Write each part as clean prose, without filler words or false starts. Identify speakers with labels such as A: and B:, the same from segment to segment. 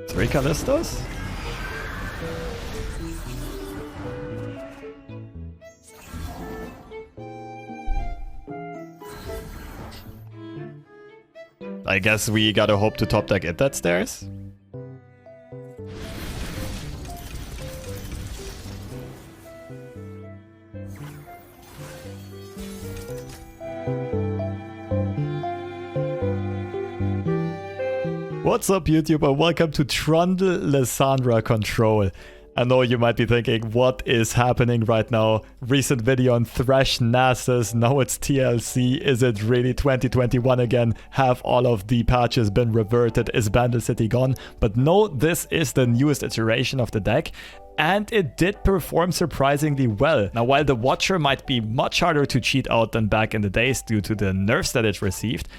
A: Three Kalistas? I guess we gotta hope to top deck it that stairs. What's up, YouTube, and welcome to Trundle Lissandra Control. I know you might be thinking, what is happening right now? Recent video on Thresh Nasus, now it's TLC. Is it really 2021 again? Have all of the patches been reverted? Is Bandle City gone? But no, this is the newest iteration of the deck. And it did perform surprisingly well. Now, while the Watcher might be much harder to cheat out than back in the days due to the nerfs that it received,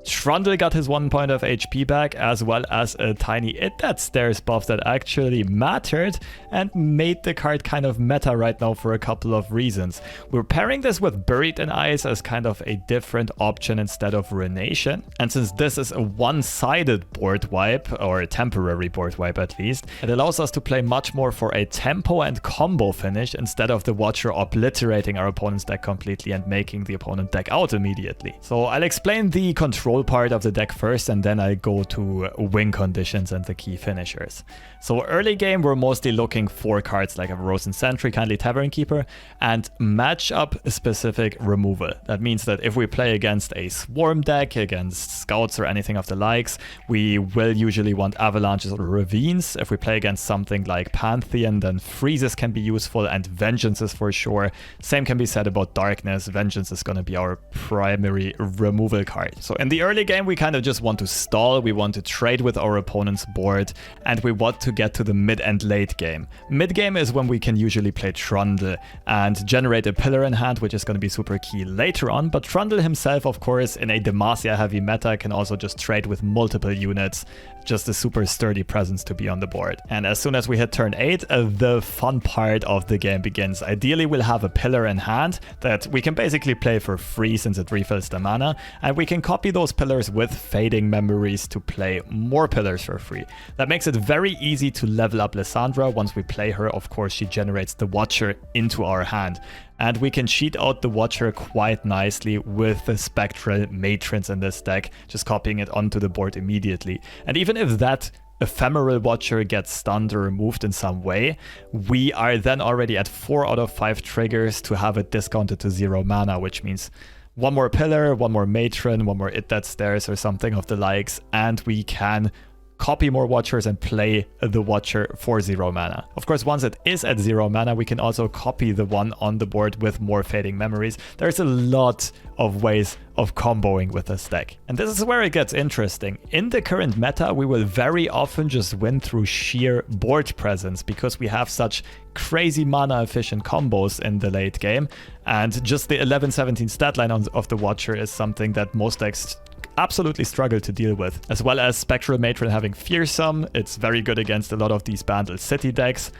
A: Trundle got his 1 point of HP back, as well as a tiny It That Stairs buff that actually mattered and made the card kind of meta right now for a couple of reasons. We're pairing this with Buried in Ice as kind of a different option instead of Ruination. And since this is a one-sided board wipe, or a temporary board wipe at least, it allows us to play much more for a tempo and combo finish instead of the Watcher obliterating our opponent's deck completely and making the opponent deck out immediately. So I'll explain the control part of the deck first, and then I go to win conditions and the key finishers. So early game, we're mostly looking for cards like a Frozen Sentry, Kindly Tavern Keeper, and matchup specific removal. That means that if we play against a Swarm deck, against Scouts or anything of the likes, we will usually want Avalanches or Ravines. If we play against something like Pantheon, then Freezes can be useful, and Vengeances for sure. Same can be said about Darkness. Vengeance is going to be our primary removal card. So in the early game, we kind of just want to stall, we want to trade with our opponent's board, and we want to get to the mid and late game. Mid game is when we can usually play Trundle and generate a pillar in hand, which is going to be super key later on, but Trundle himself, of course, in a Demacia heavy meta, can also just trade with multiple units, just a super sturdy presence to be on the board. And as soon as we hit turn 8, the fun part of the game begins. Ideally, we'll have a pillar in hand that we can basically play for free since it refills the mana, and we can copy those pillars with Fading Memories to play more pillars for free. That makes it very easy to level up Lissandra. Once we play her, of course, she generates the Watcher into our hand. And we can cheat out the Watcher quite nicely with the Spectral Matrons in this deck, just copying it onto the board immediately. And even if that Ephemeral Watcher gets stunned or removed in some way, we are then already at 4 out of 5 triggers to have it discounted to 0 mana, which means one more pillar, one more matron, one more It That Stairs or something of the likes, and we can copy more Watchers and play the Watcher for 0 mana. Of course, once it is at 0 mana, we can also copy the one on the board with more Fading Memories. There's a lot of ways of comboing with this deck. And this is where it gets interesting. In the current meta, we will very often just win through sheer board presence because we have such crazy mana efficient combos in the late game. And just the 11-17 stat line of the Watcher is something that most decks absolutely struggle to deal with. As well as Spectral Matron having Fearsome, it's very good against a lot of these Bandle City decks.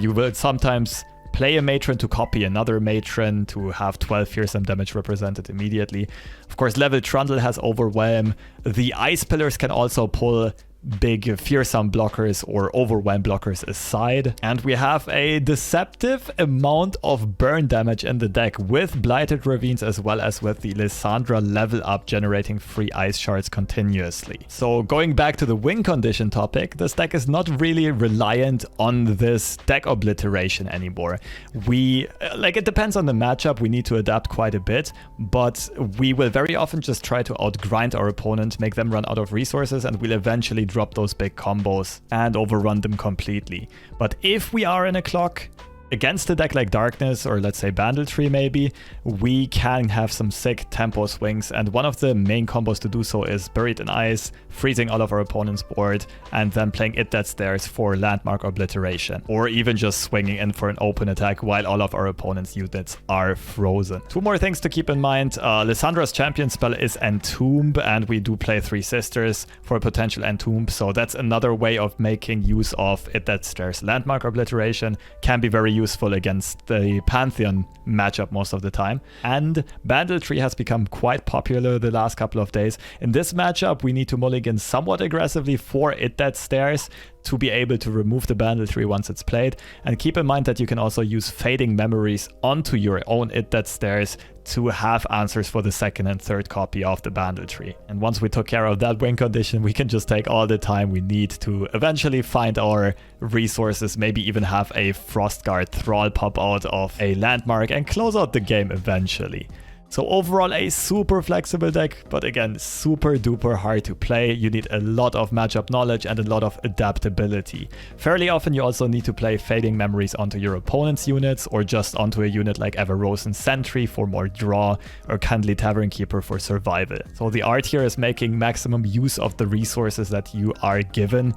A: You will sometimes play a Matron to copy another Matron to have 12 Fearsome damage represented immediately. Of course, level Trundle has Overwhelm. The Ice Pillars can also pull big Fearsome blockers or Overwhelm blockers aside. And we have a deceptive amount of burn damage in the deck with Blighted Ravines as well as with the Lissandra level up generating free ice shards continuously. So going back to the win condition topic, this deck is not really reliant on this deck obliteration anymore. It depends on the matchup, we need to adapt quite a bit, but we will very often just try to outgrind our opponent, make them run out of resources, and we'll eventually drop those big combos and overrun them completely. But if we are in a clock, against a deck like Darkness or let's say Bandle Tree maybe, we can have some sick tempo swings, and one of the main combos to do so is Buried in Ice, freezing all of our opponent's board, and then playing It That Stairs for landmark obliteration, or even just swinging in for an open attack while all of our opponent's units are frozen. Two more things to keep in mind. Lissandra's champion spell is Entomb, and we do play Three Sisters for a potential Entomb, so that's another way of making use of It That Stairs landmark obliteration. Can be very useful against the Pantheon matchup most of the time. And Bandle Tree has become quite popular the last couple of days. In this matchup, we need to mulligan somewhat aggressively for It Dead Stairs to be able to remove the Bandle Tree once it's played. And keep in mind that you can also use Fading Memories onto your own It Dead Stairs to have answers for the second and third copy of the Bandle Tree. And once we took care of that win condition, we can just take all the time we need to eventually find our resources, maybe even have a Frostguard Thrall pop out of a landmark and close out the game eventually. So overall a super flexible deck, but again, super duper hard to play. You need a lot of matchup knowledge and a lot of adaptability. Fairly often you also need to play Fading Memories onto your opponent's units, or just onto a unit like Everrosen Sentry for more draw, or Kindly Tavern Keeper for survival. So the art here is making maximum use of the resources that you are given.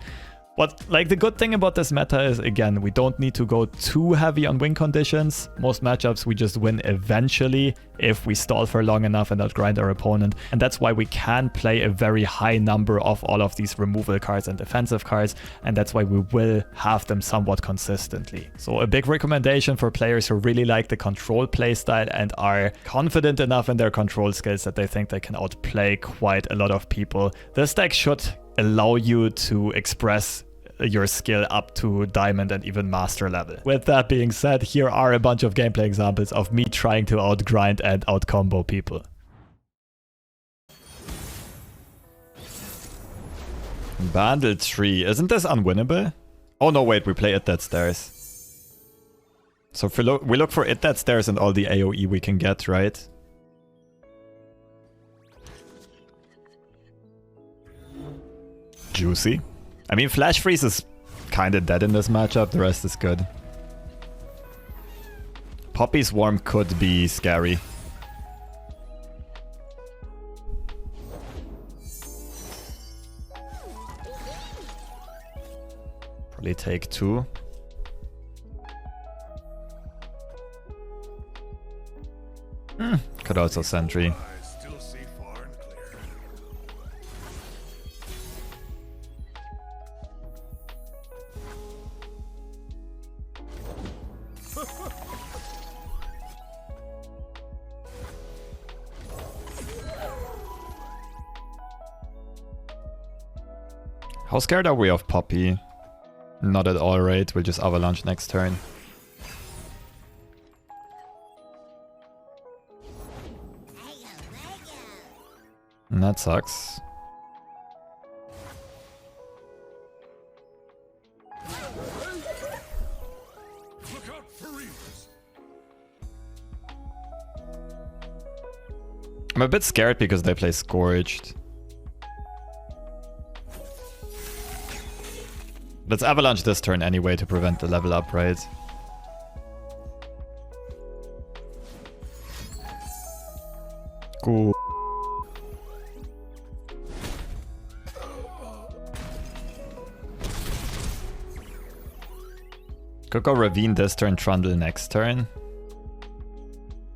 A: But like the good thing about this meta is, again, we don't need to go too heavy on win conditions. Most matchups we just win eventually if we stall for long enough and outgrind our opponent. And that's why we can play a very high number of all of these removal cards and defensive cards. And that's why we will have them somewhat consistently. So a big recommendation for players who really like the control playstyle and are confident enough in their control skills that they think they can outplay quite a lot of people. This deck should allow you to express your skill up to diamond and even master level. With that being said, here are a bunch of gameplay examples of me trying to outgrind and outcombo people. Bandle Tree. Isn't this unwinnable? Oh no, wait, we play It Dead Stairs. So if we look for It Dead Stairs and all the AoE we can get, right? Juicy. I mean, Flash Freeze is kinda dead in this matchup, the rest is good. Poppy Swarm could be scary. Probably take 2. Could also Sentry. How scared are we of Poppy? Not at all, right? We'll just Avalanche next turn. And that sucks. I'm a bit scared because they play Scourged. Let's Avalanche this turn anyway to prevent the level up, right? Cool. Could go Ravine this turn, Trundle next turn.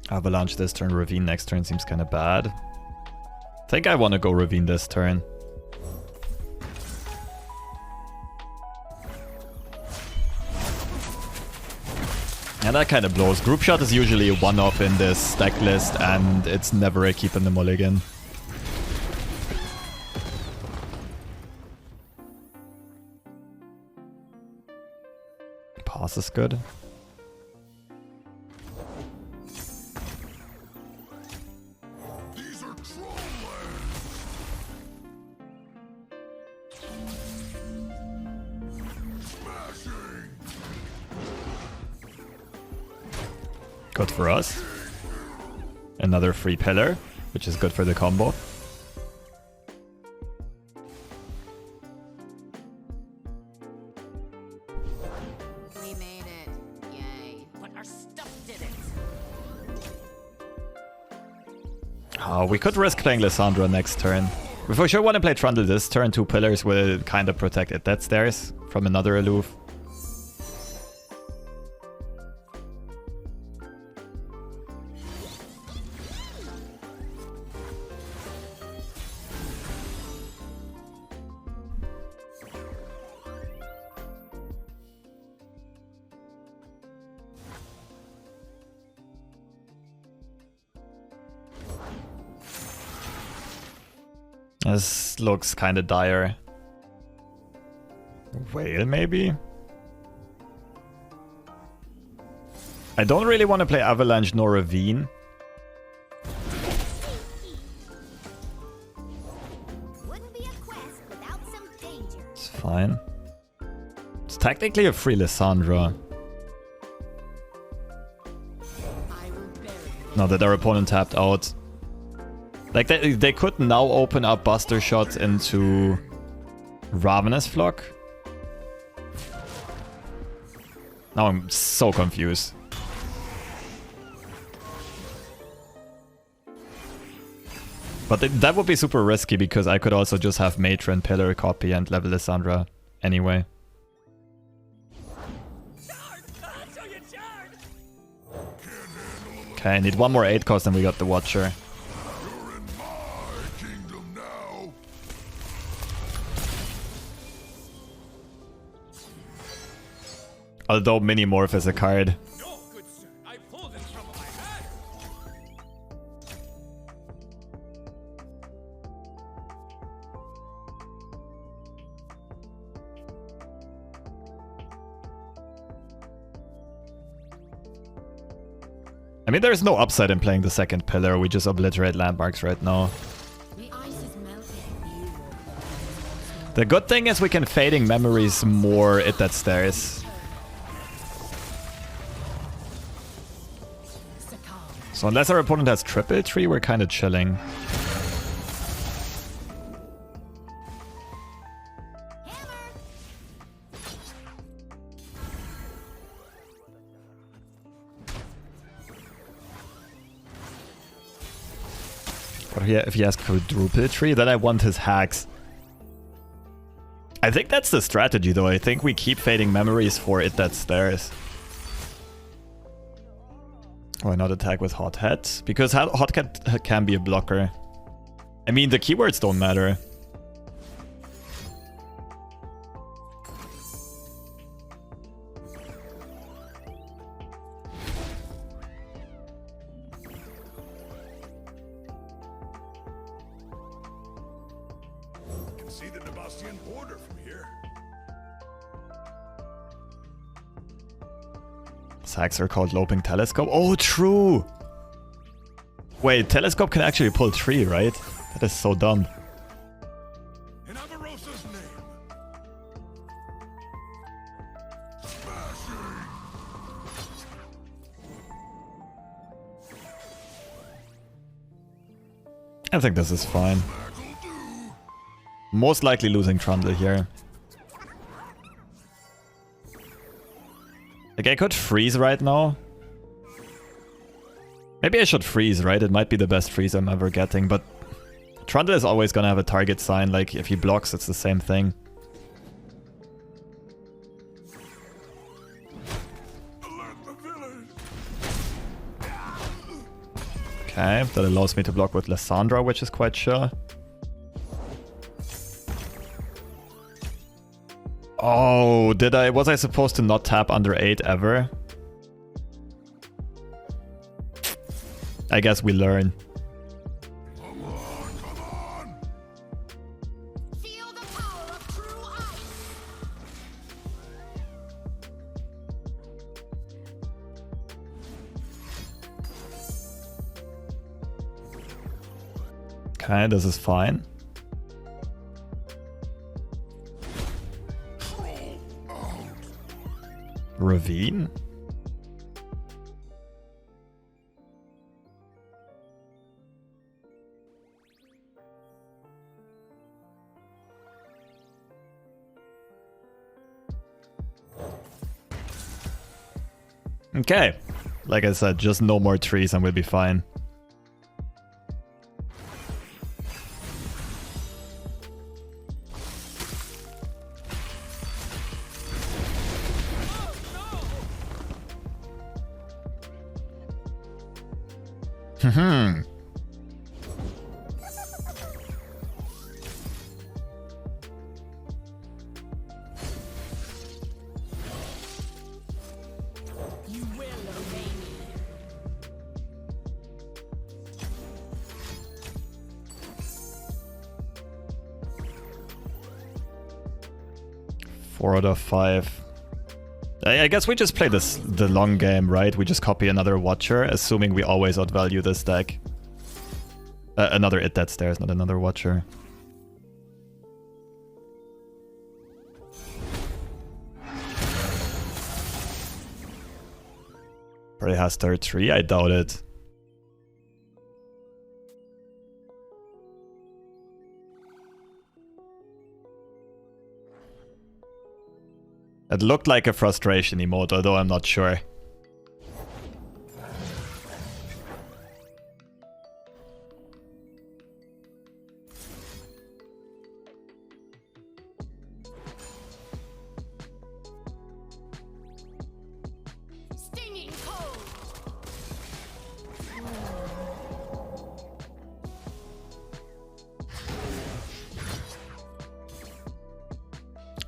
A: Avalanche this turn, Ravine next turn seems kind of bad. I think I want to go Ravine this turn. And that kind of blows. Group Shot is usually a one-off in this deck list, and it's never a keep in the mulligan. Pass is good. Good for us. Another free pillar, which is good for the combo.
B: We made it. Yay. But our stuff didn't.
A: Oh, we could risk playing Lissandra next turn. We for sure want to play Trundle this turn. 2 pillars will kind of protect It Dead Stairs from another aloof. This looks kind of dire. Whale, maybe? I don't really want to play Avalanche nor Ravine.
B: Wouldn't be a quest without some danger.
A: It's fine. It's technically a free Lissandra. Now that our opponent tapped out. Like, they could now open up Buster Shots into Ravenous Flock. Now I'm so confused. But that would be super risky because I could also just have Matron, Pillar, copy, and level Lissandra anyway. Okay, I need one more 8 cost and we got the Watcher. Although Minimorph is a card. I mean, there's no upside in playing the second pillar. We just obliterate landmarks right now.
B: The ice is melting.
A: The good thing is we can Fading Memories more at that stairs. So unless our opponent has triple tree, we're kind of chilling. But if he has quadruple tree, then I want his hacks. I think that's the strategy though. I think we keep Fading Memories for it that stairs. Why not attack with Hot Hat? Because Hot Hat can be a blocker. I mean, the keywords don't matter.
C: I can see the Nebastian border from here.
A: Sacks are called Loping Telescope. Oh, true! Wait, Telescope can actually pull 3, right? That is so dumb.
C: In Avarosa's name. Smashing.
A: I think this is fine. Most likely losing Trundle here. Like, I could freeze right now. Maybe I should freeze, right? It might be the best freeze I'm ever getting, but Trundle is always gonna have a target sign. Like, if he blocks, it's the same thing. Okay, that allows me to block with Lissandra, which is quite sure. Oh, was I supposed to not tap under 8 ever? I guess we learn.
C: Come on.
B: Feel the power of true ice.
A: Okay, this is fine. Ravine? Okay. Like I said, just no more trees and we'll be fine. Hmm.
B: You will obey me.
A: 4 out of 5. I guess we just play the long game, right? We just copy another Watcher, assuming we always outvalue this deck. Another It Dead Stairs, not another Watcher. Probably has third 3, I doubt it. It looked like a frustration emote, although I'm not sure.
B: Stinging cold.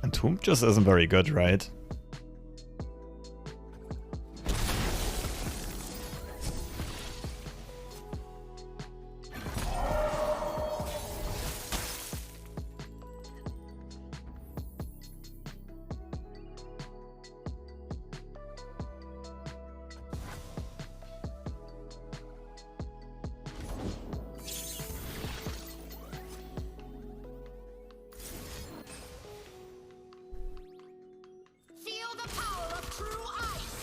A: And Tomb just isn't very good, right?
B: Feel the power of true ice.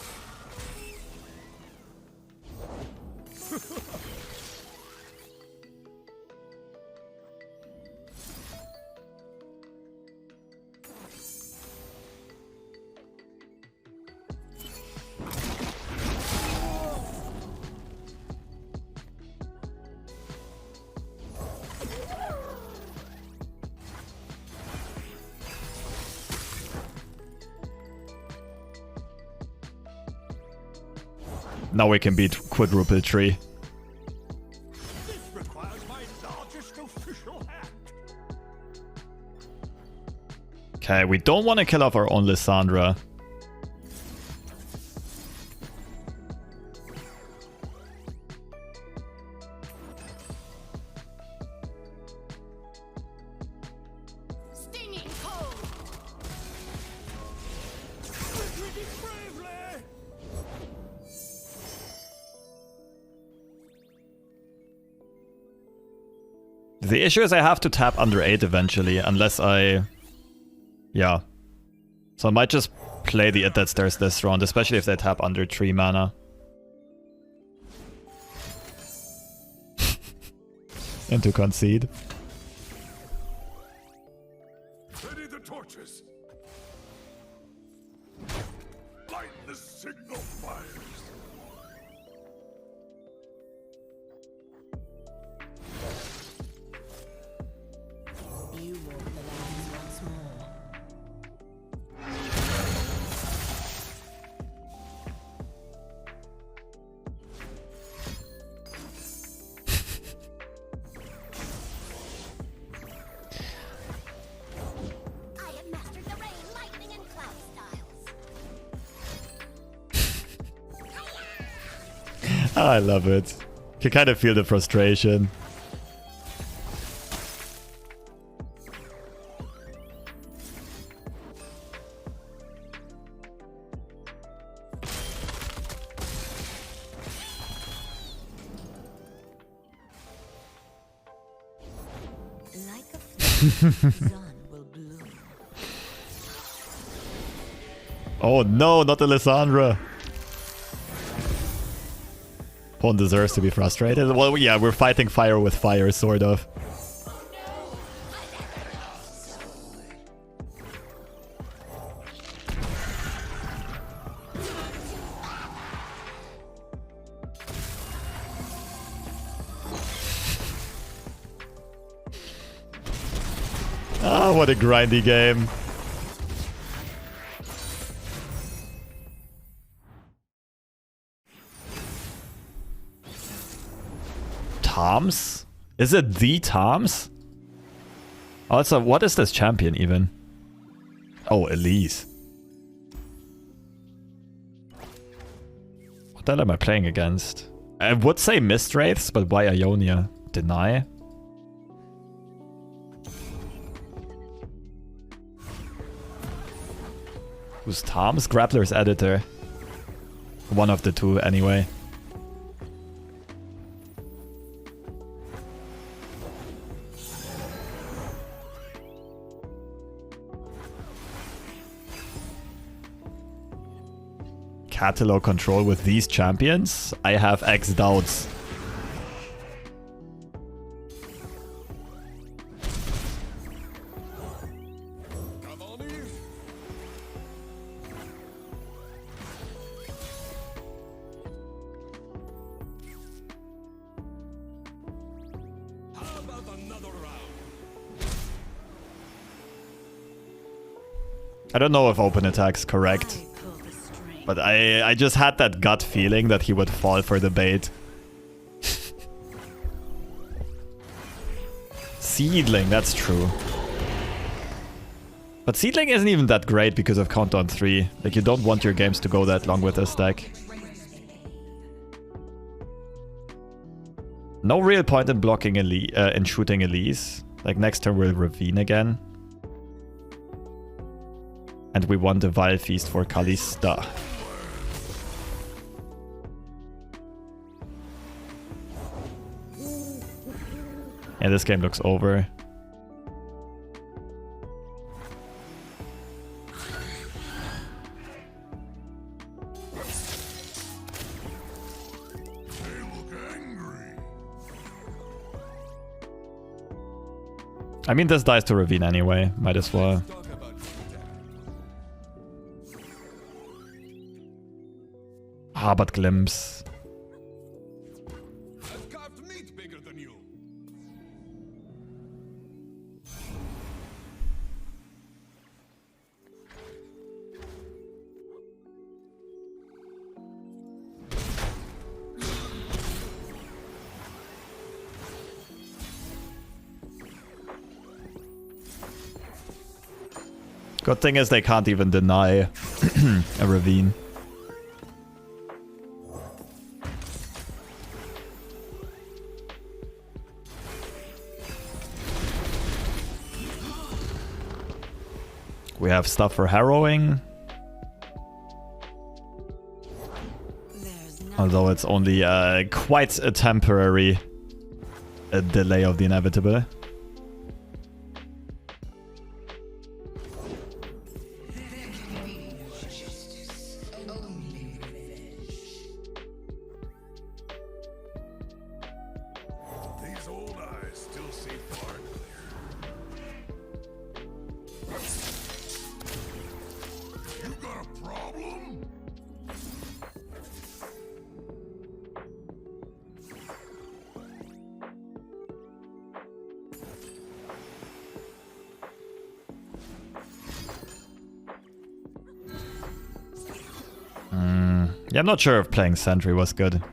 A: Now we can beat Quadruple Tree.
C: This requires my largest official act.
A: Okay, we don't want to kill off our own Lissandra.
B: Stinging cold.
C: Retreating bravely.
A: The issue is I have to tap under 8 eventually, unless I... Yeah. So I might just play the It Dead Stairs this round, especially if they tap under 3 mana. And to concede.
C: Ready the torches. Light the signal fires.
B: You walk the lines once more. I have mastered the rain, lightning, and cloud styles.
A: I love it. You kind of feel the frustration.
B: Like a flower, the sun will bloom.
A: Oh no, not the Lissandra. Pawn deserves to be frustrated. Well, yeah, we're fighting fire with fire, sort of. Ah, what a grindy game. Toms? Is it the Toms? Also, what is this champion even? Oh, Elise. What the hell am I playing against? I would say Mist Wraiths, but why Ionia? Deny? Who's Tom's? Grappler's editor. One of the two, anyway. Catalog control with these champions? I have X doubts. I don't know if open attack's correct. But I just had that gut feeling that he would fall for the bait. Seedling, that's true. But Seedling isn't even that great because of Countdown 3. Like, you don't want your games to go that long with this deck. No real point in blocking in shooting Elise. Like, next turn we'll Ravine again. And we want a Vile Feast for Kalista. Yeah, this game looks over. I mean, this dies to Ravine anyway. Might as well. Ah, but Glimpse. Good thing is they can't even deny a Ravine. We have stuff for harrowing. Although it's only quite a temporary delay of the inevitable. Yeah, I'm not sure if playing Sentry was good.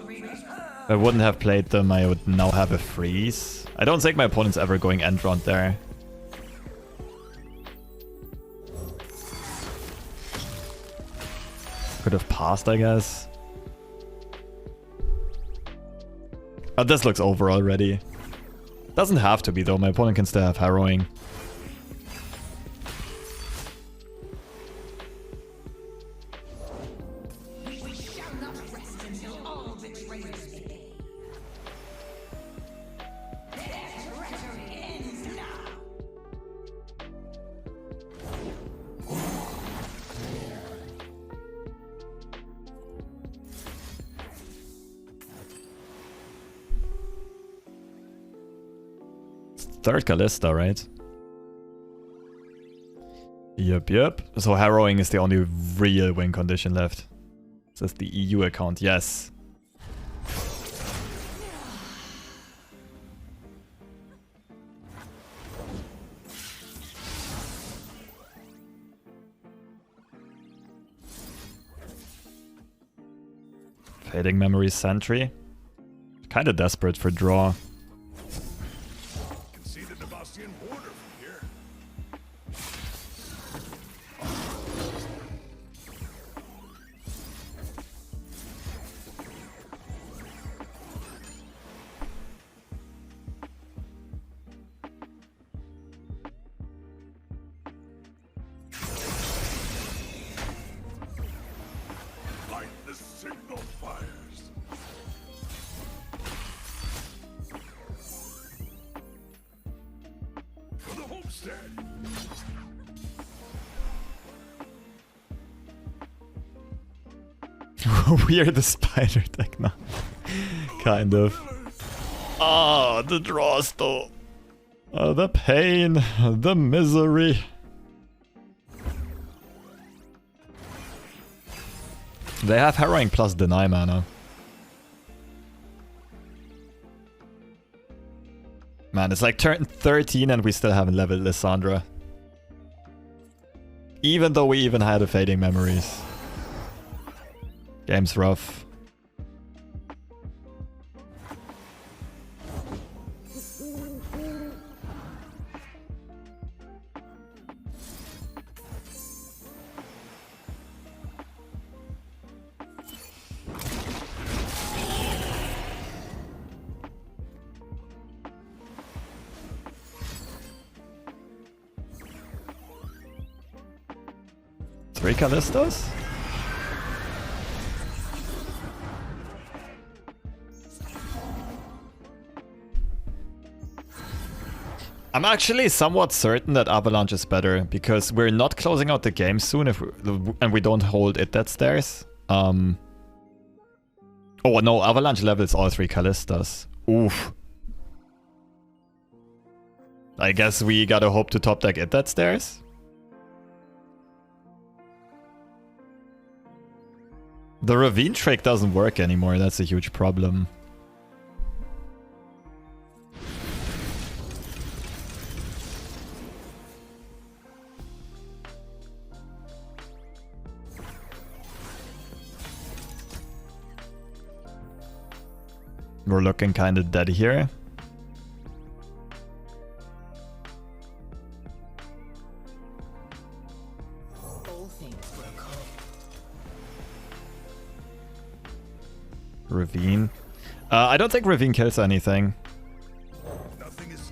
A: If I wouldn't have played them, I would now have a freeze. I don't think my opponent's ever going end round there. Could have passed, I guess. Oh, this looks over already. Doesn't have to be though, my opponent can still have harrowing. Third Kalista, right? Yep. So harrowing is the only real win condition left. Says the EU account, yes. Fading Memory Sentry. Kinda desperate for draw.
C: instead.
A: We are the spider deck now. Kind of. Ah, the draws though. The pain, the misery. They have Harrowing plus Deny mana. Man, it's like turn 13 and we still haven't leveled Lissandra. Even though we even had a Fading Memories. Game's rough. Three Kalistas? I'm actually somewhat certain that Avalanche is better because we're not closing out the game soon if and we don't hold it that stairs. Oh no, Avalanche levels all three Kalistas. Oof. I guess we gotta hope to top deck it that stairs. The Ravine trick doesn't work anymore, that's a huge problem. We're looking kind of dead here. Ravine. I don't think Ravine kills anything.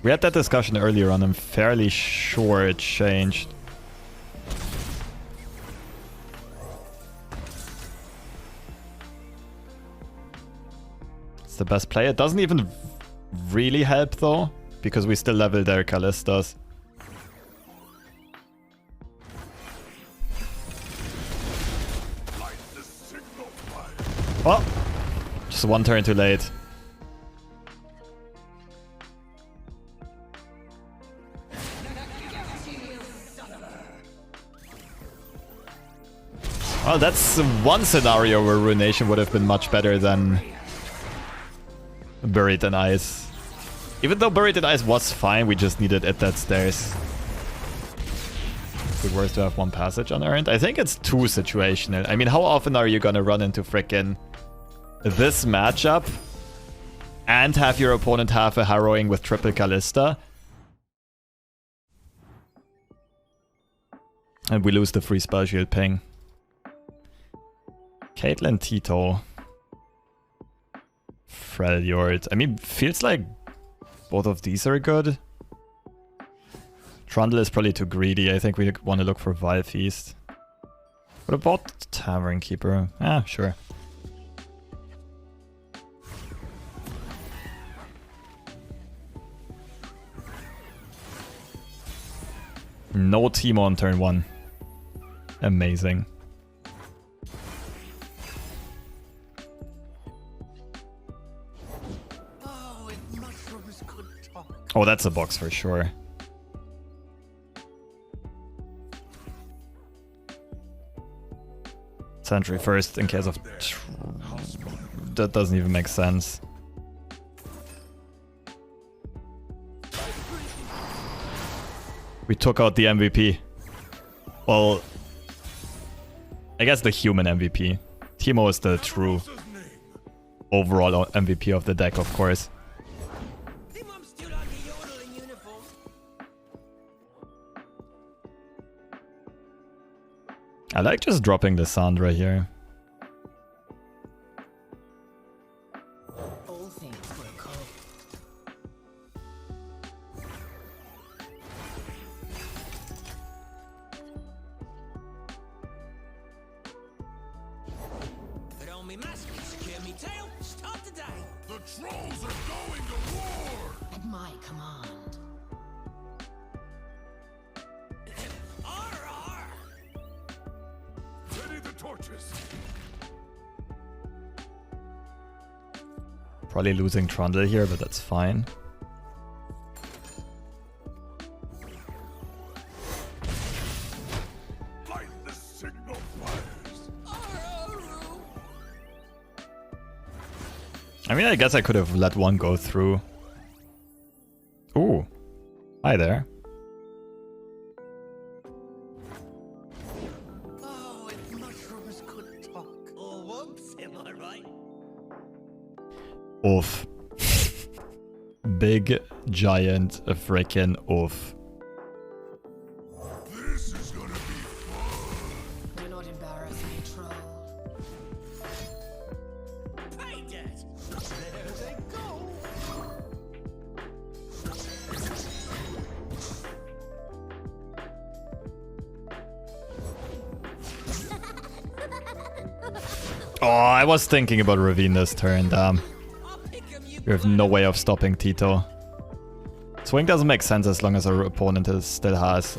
A: We had that discussion earlier on. I'm fairly sure it changed. It's the best play. It doesn't even really help though, because we still level their Kalistas. Oh! Just one turn too late. Well, that's one scenario where Ruination would have been much better than Buried in Ice. Even though Buried in Ice was fine, we just needed it that stairs. Is it worth to have one passage unearned? I think it's too situational. I mean, how often are you gonna run into frickin' this matchup and have your opponent have a Harrowing with triple Kalista? And we lose the free spell shield ping. Caitlyn Teemo. Freljord. I mean, feels like both of these are good. Trundle is probably too greedy. I think we want to look for Vile Feast. What about Tavern Keeper? Ah, sure. No Teemo on turn 1. Amazing. Oh, that's a box for sure. Sentry first in case of... That doesn't even make sense. We took out the MVP. Well, I guess the human MVP. Teemo is the true overall MVP of the deck, of course. I like just dropping Lissandra here. Probably losing Trundle here, but that's fine.
C: Light the signal fires.
A: I mean, I guess I could have let one go through. Ooh. Hi there.
D: Oh, if mushrooms could talk. Or whoops, am I right?
A: Oof. Big, giant, freaking oof.
C: This is gonna be fun.
B: Do not embarrass me, troll.
D: Pay debt. There they go.
A: Oh, I was thinking about Ravine this turn, damn.
D: I'll pick 'em, you
A: We have no way of stopping Tito. Swing doesn't make sense as long as our opponent still has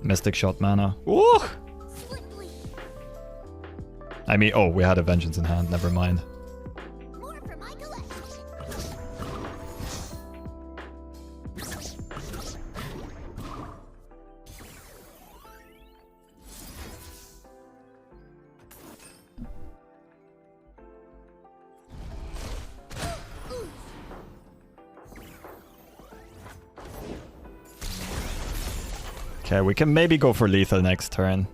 A: Mystic Shot mana. Ooh! I mean, oh, we had a Vengeance in hand, never mind.
B: More for my collection.
A: Okay, we can maybe go for lethal next turn.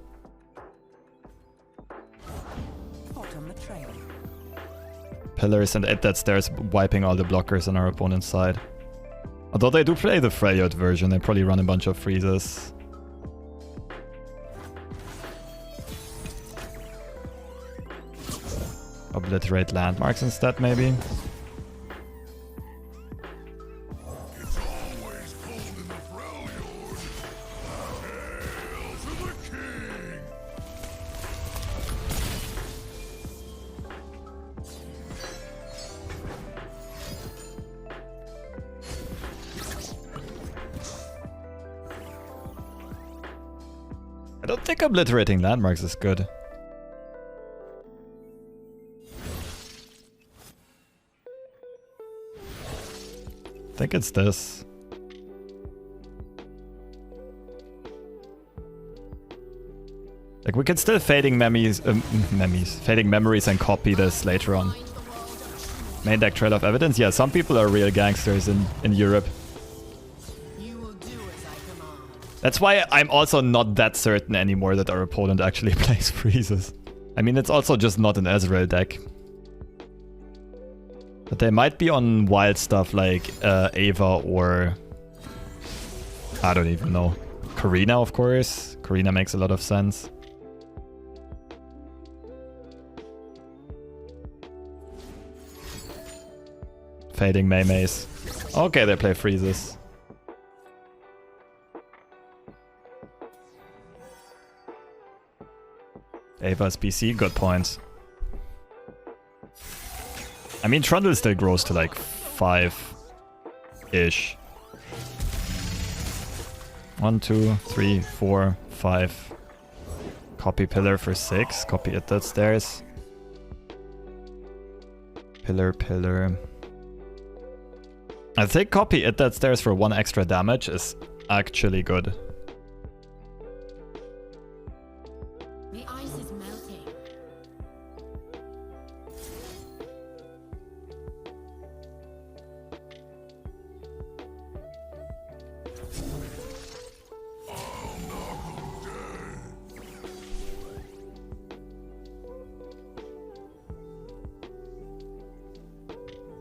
A: Pillars and it that stairs wiping all the blockers on our opponent's side. Although they do play the Freljord version, they probably run a bunch of freezes. Obliterate landmarks instead, maybe.
C: It's always cold in the Freljord. Hail to the king!
A: I don't think obliterating landmarks is good. I think it's this. Like we can still fading fading memories and copy this later on. Main deck Trail of Evidence. Yeah, some people are real gangsters in Europe.
B: You will do as I command.
A: That's why I'm also not that certain anymore that our opponent actually plays freezes. I mean, it's also just not an Ezreal deck. But they might be on wild stuff like Ava or... I don't even know. Karina, of course. Karina makes a lot of sense. Fading Maymays. Okay, they play freezes. Ava's BC, good point. I mean, Trundle still grows to like 5-ish. 1, 2, 3, 4, 5. Copy Pillar for 6. Copy it that stairs. Pillar, Pillar. I think copy it that stairs for 1 extra damage is actually good.
B: The ice is melting.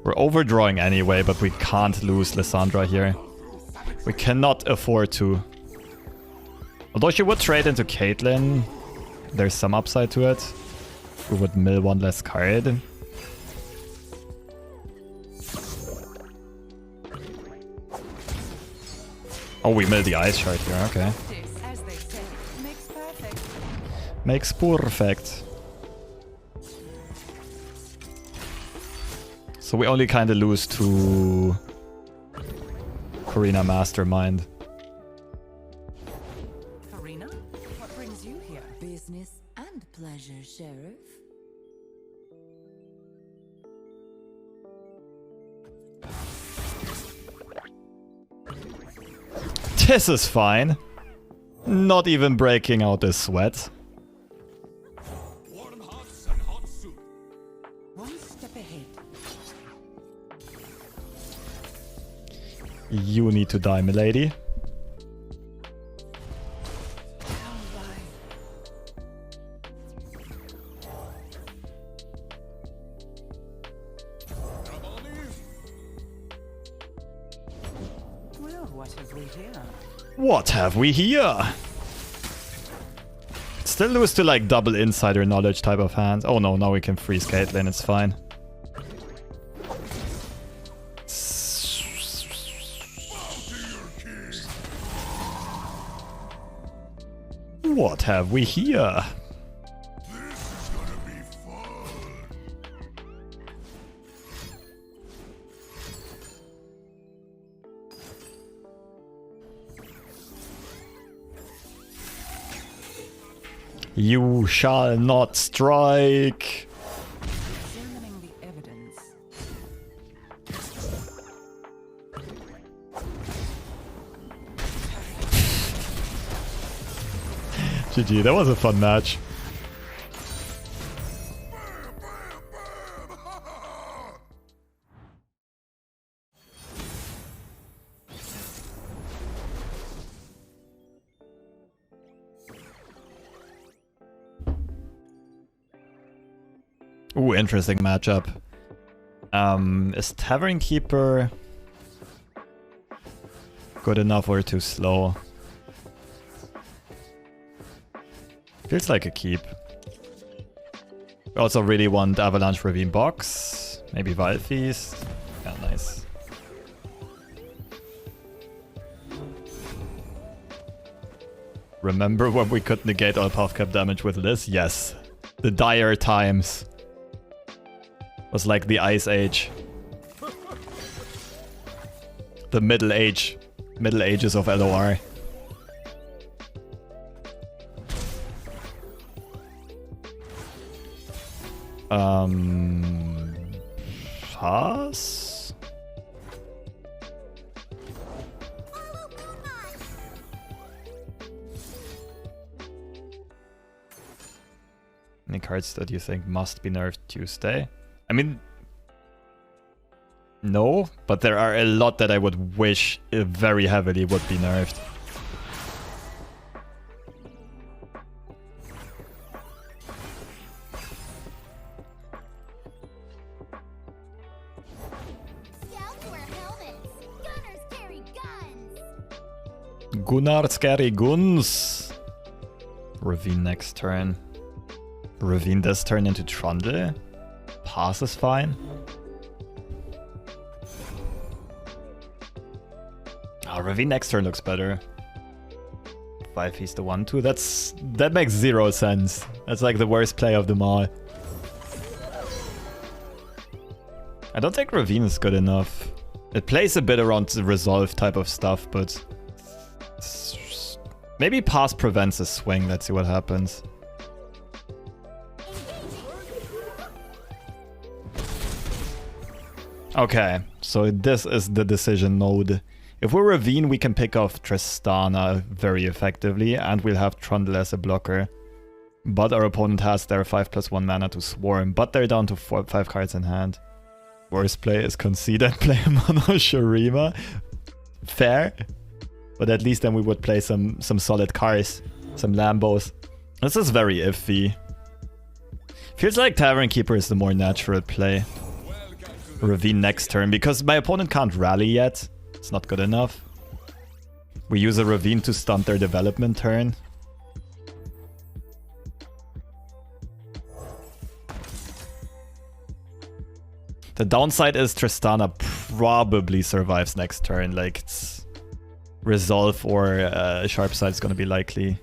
A: We're overdrawing anyway, but we can't lose Lissandra here. We cannot afford to. Although she would trade into Caitlyn. There's some upside to it. We would mill 1 less card. Oh, we mill the Ice Shard here, okay.
E: As they say, makes perfect.
A: Makes perfect. So we only kind of lose to Karina Mastermind.
E: Karina, what brings you here?
A: This is fine. Not even breaking out a sweat.
C: Warm hearts and hot soup.
E: One step ahead.
A: You need to die, milady.
E: Well, what have we here?
A: What have we here? Still lose to like double insider knowledge type of hands. Oh no, now we can freeze Caitlyn, it's fine. What have we here?
C: This is gonna be fun.
A: You shall not strike.
E: Examining the evidence.
A: GG, that was a fun match. Ooh, interesting matchup. Is Tavern Keeper good enough or too slow? Feels like a keep. We also really want Avalanche Ravine Box. Maybe Wild Feast. Yeah, nice. Remember when we could negate all path cap damage with this? Yes. The dire times. Was like the Ice Age. The Middle Age. Middle Ages of LoR. Pass? Any cards that you think must be nerfed Tuesday? I mean, no, but there are a lot that I would wish very heavily would be nerfed. Gunnar's carry guns. Ravine next turn. Ravine this turn into Trundle. Pass is fine. Ravine next turn looks better. 5 he's the 1-2. That makes zero sense. That's like the worst play of them all. I don't think Ravine is good enough. It plays a bit around the resolve type of stuff, but maybe pass prevents a swing. Let's see what happens. Okay, so this is the decision node. If we Ravine, we can pick off Tristana very effectively, and we'll have Trundle as a blocker. But our opponent has their 5+1 mana to Swarm, but they're down to 5 cards in hand. Worst play is concede and play Mono Shurima. Fair. But at least then we would play some solid cars, some Lambos. This is very iffy. Feels like Tavern Keeper is the more natural play. Ravine next turn, because my opponent can't rally yet. It's not good enough. We use a Ravine to stunt their development turn. The downside is Tristana probably survives next turn. Like, it's Resolve or Sharp Side is going to be likely.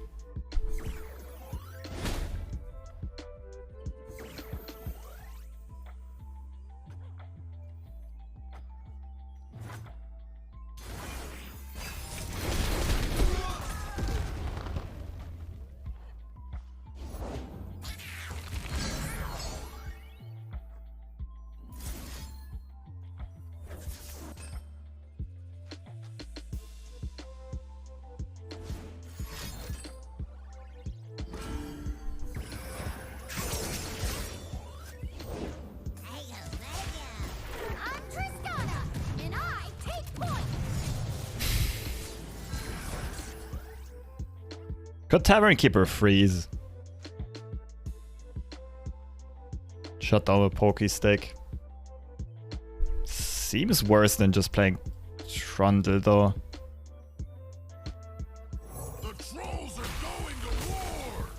A: Could Tavern Keeper freeze? Shut down a pokey stick. Seems worse than just playing Trundle though.
C: The trolls are going to war!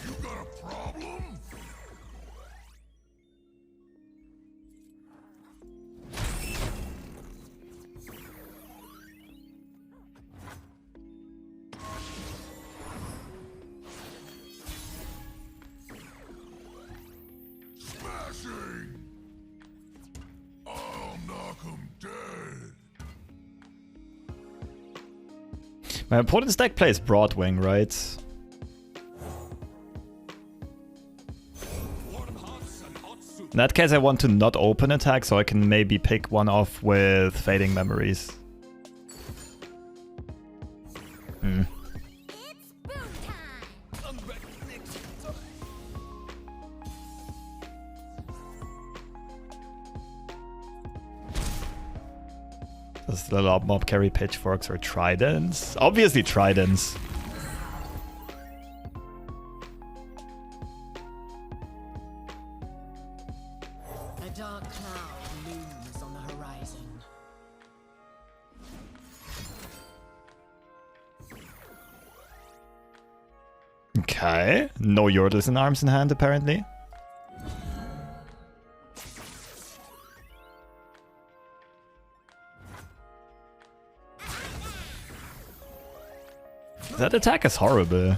C: You got a problem? Smashing! I'll knock 'em dead.
A: My opponent's deck plays Broadwing, right? In that case, I want to not open attack so I can maybe pick one off with Fading Memories. Hmm. Does the mob carry pitchforks or tridents? Obviously tridents.
B: A dark cloud looms on the horizon.
A: Okay. No Yordles in arms in hand, apparently. That attack is horrible.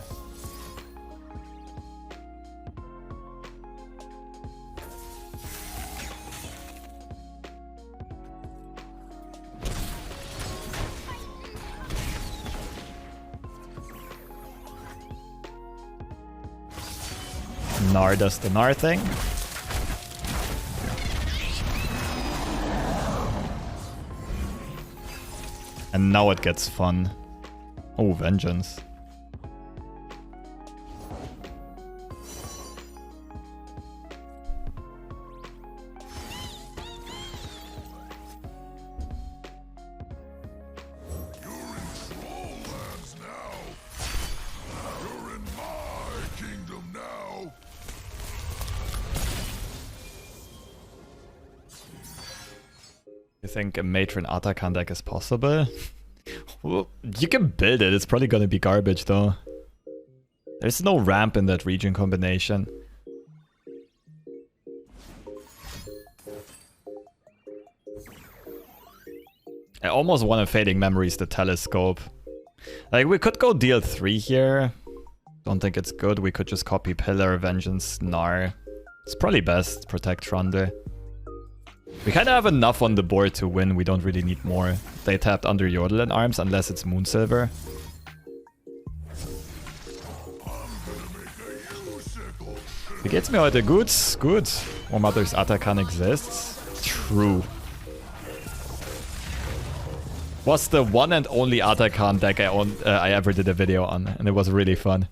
A: Gnar does the Gnar thing. And now it gets fun. Oh, Vengeance.
C: You're in troll lands now. You're in my kingdom now.
A: You think a Matron Atakan deck is possible? Well, you can build it, it's probably gonna be garbage though. There's no ramp in that region combination. I almost want a Fading Memories the Telescope. Like, we could go deal 3 here. Don't think it's good. We could just copy Pillar, Vengeance, Gnar. It's probably best. Protect Trundle. We kind of have enough on the board to win. We don't really need more. They tapped under Yordle in arms unless it's Moonsilver. Wie geht's mir heute? Gut, gut. Oh, Mother's Atakan exists. True. Was the one and only Atakan deck I ever did a video on, and it was really fun.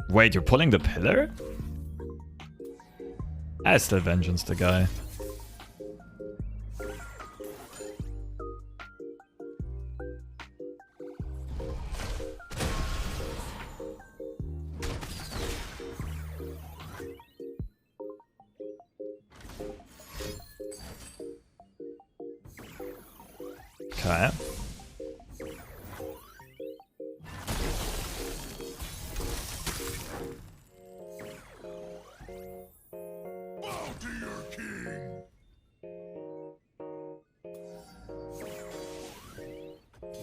A: Wait, you're pulling the pillar? I still Vengeance the guy. Okay.
C: Bow to your king.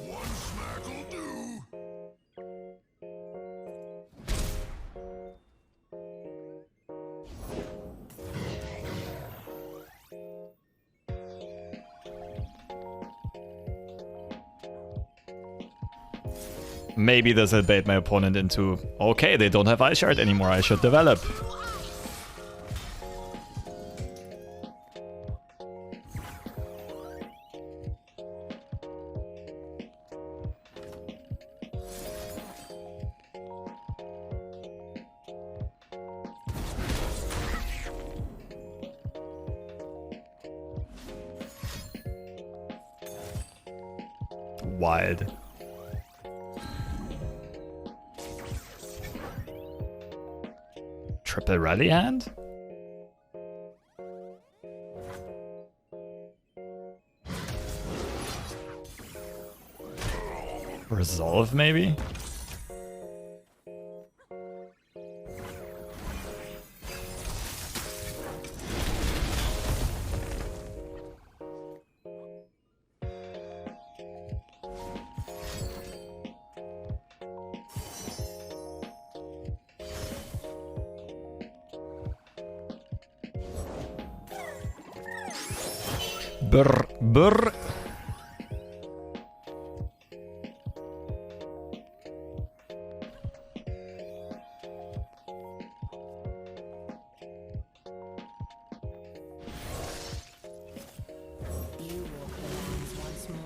C: One smack'll do.
A: Maybe this will bait my opponent into, okay, they don't have Ice Shard anymore, I should develop. wild. Triple rally hand? Resolve, maybe? Brr, brr.
E: You walk the lines once more.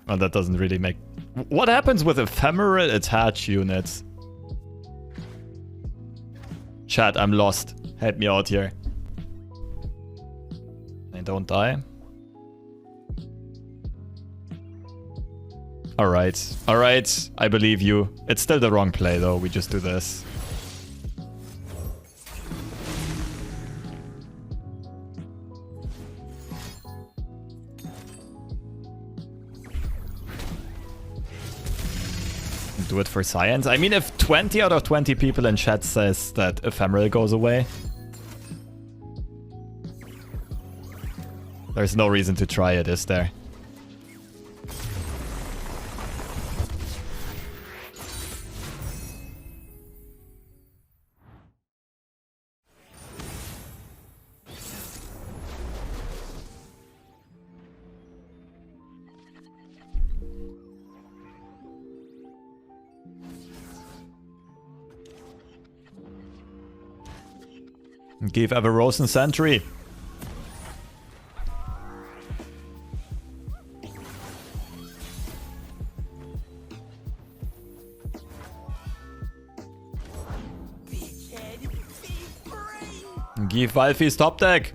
A: Well, that doesn't really make... What happens with ephemeral attach units? Chat, I'm lost. Help me out here. They don't die. Alright. Alright, I believe you. It's still the wrong play though, we just do this. Do it for science. I mean, if 20 out of 20 people in chat says that ephemeral goes away, there's no reason to try it, is there? Give Everrosen Sentry. Give Valfi's top deck.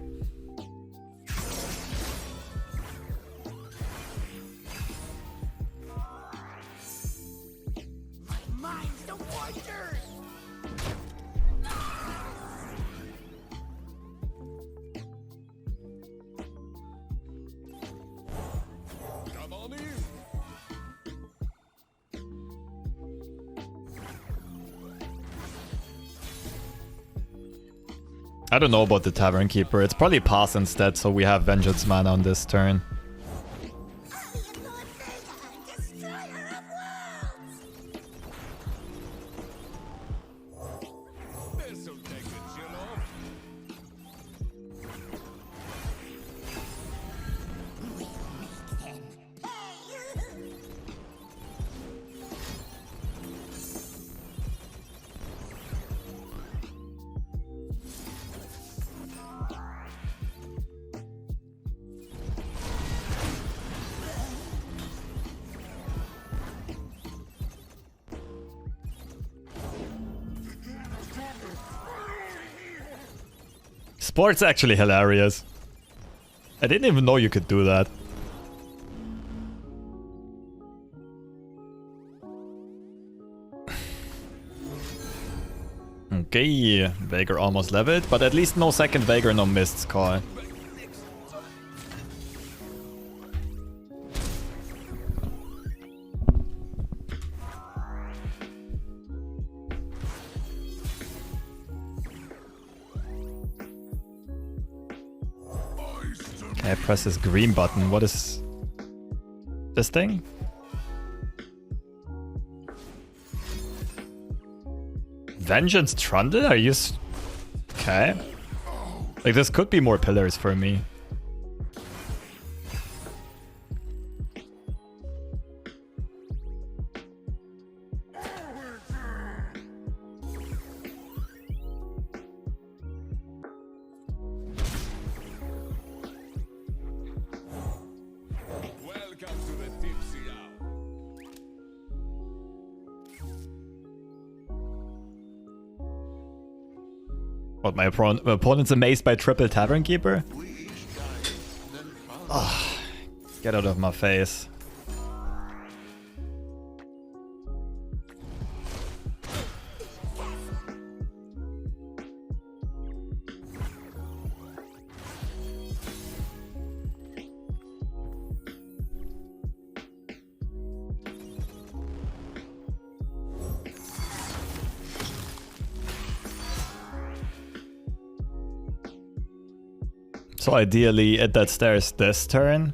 A: I don't know about the Tavern Keeper. It's probably pass instead, so we have Vengeance mana on this turn. Sport's actually hilarious. I didn't even know you could do that. Okay, Veigar almost leveled, but at least no second Veigar, no Mist's Call. I press this green button. What is this thing? Vengeance Trundle? Are you... Okay. Like, this could be more pillars for me. What, my opponent's amazed by triple Tavern Keeper? Ugh, get out of my face. So ideally, at that stairs this turn.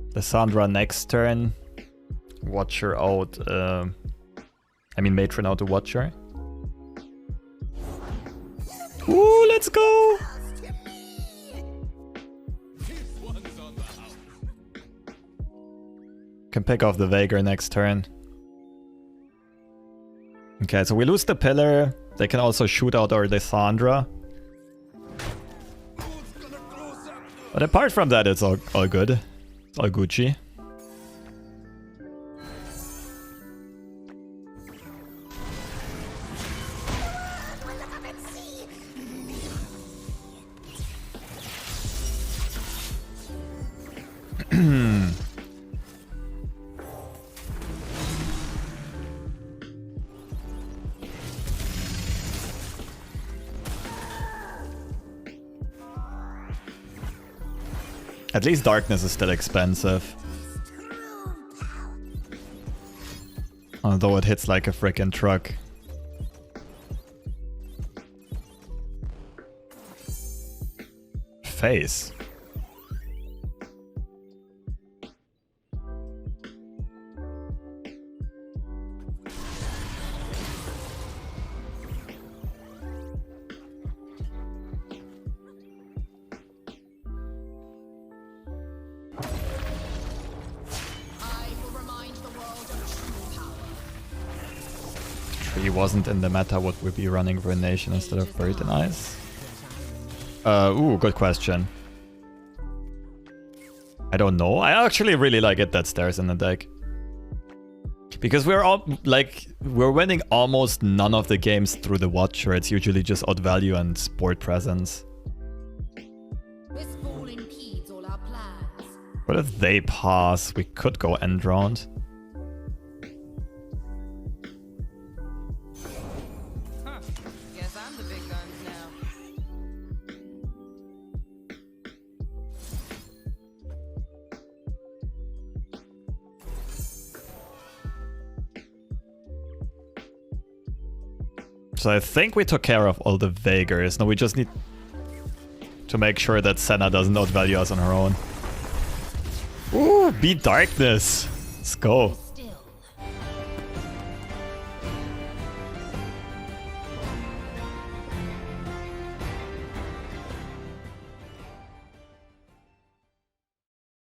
A: Lissandra next turn. Watcher out. I mean, Matron out to Watcher. Ooh, let's go! Can pick off the Veigar next turn. Okay, so we lose the pillar. They can also shoot out our Lissandra. But apart from that, it's all good. It's all Gucci. At least darkness is still expensive. Although it hits like a freaking truck. Face. Tree wasn't in the meta, would we be running Ruination instead of Buried in Ice? Ooh, good question. I don't know. I actually really like it that Stairs in the deck. Because we're all, like, we're winning almost none of the games through the Watcher. It's usually just odd value and sport presence.
B: This ball impedes all our plans.
A: What if they pass? We could go end round.
B: Guess I'm the big guns now.
A: So I think we took care of all the Veigars. Now we just need to make sure that Senna doesn't outvalue us on her own. Ooh, beat Darkness. Let's go.